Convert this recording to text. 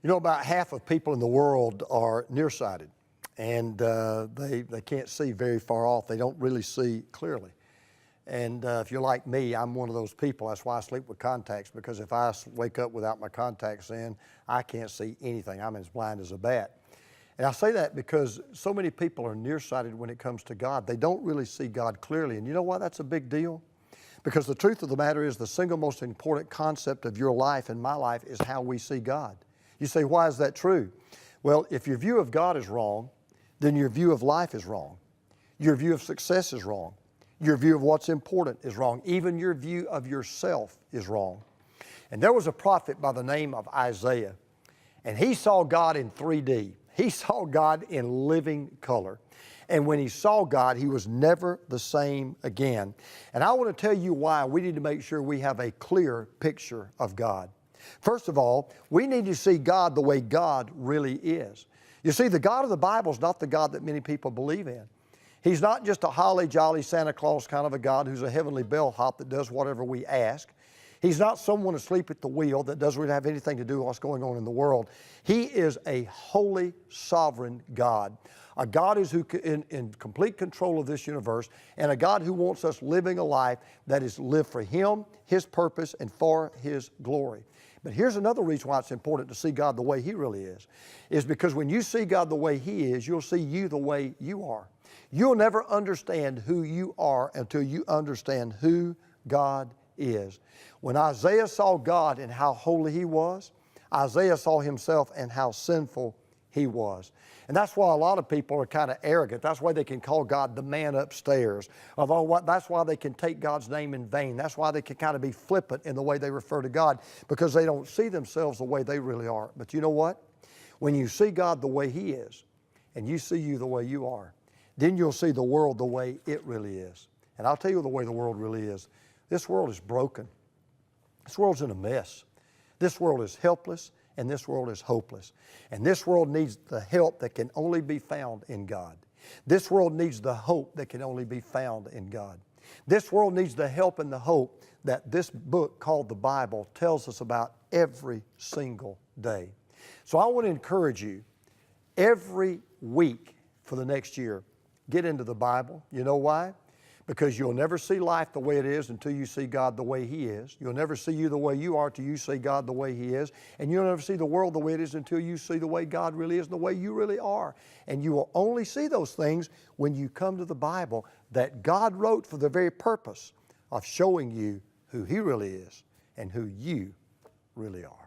You know, about half of people in the world are nearsighted, and they can't see very far off. They don't really see clearly. And if you're like me, I'm one of those people. That's why I sleep with contacts, because if I wake up without my contacts in, I can't see anything. I'm as blind as a bat. And I say that because so many people are nearsighted when it comes to God. They don't really see God clearly. And you know why that's a big deal? Because the truth of the matter is the single most important concept of your life and my life is how we see God. You say, why is that true? Well, if your view of God is wrong, then your view of life is wrong. Your view of success is wrong. Your view of what's important is wrong. Even your view of yourself is wrong. And there was a prophet by the name of Isaiah, and he saw God in 3D. He saw God in living color. And when he saw God, he was never the same again. And I want to tell you why we need to make sure we have a clear picture of God. First of all, we need to see God the way God really is. You see, the God of the Bible is not the God that many people believe in. He's not just a holly jolly Santa Claus kind of a God who's a heavenly bellhop that does whatever we ask. He's not someone asleep at the wheel that doesn't really have anything to do with what's going on in the world. He is a holy, sovereign God. A God who's in complete control of this universe, and a God who wants us living a life that is lived for Him, His purpose, and for His glory. But here's another reason why it's important to see God the way He really is because when you see God the way He is, you'll see you the way you are. You'll never understand who you are until you understand who God is. When Isaiah saw God and how holy He was, Isaiah saw himself and how sinful he was. And that's why a lot of people are kind of arrogant. That's why they can call God the man upstairs. That's why they can take God's name in vain. That's why they can kind of be flippant in the way they refer to God, because they don't see themselves the way they really are. But you know what? When you see God the way He is, and you see you the way you are, then you'll see the world the way it really is. And I'll tell you the way the world really is. This world is broken. This world's in a mess. This world is helpless, and this world is hopeless. And this world needs the help that can only be found in God. This world needs the hope that can only be found in God. This world needs the help and the hope that this book called the Bible tells us about every single day. So I want to encourage you, every week for the next year, get into the Bible. You know why? Because you'll never see life the way it is until you see God the way He is. You'll never see you the way you are until you see God the way He is. And you'll never see the world the way it is until you see the way God really is and the way you really are. And you will only see those things when you come to the Bible that God wrote for the very purpose of showing you who He really is and who you really are.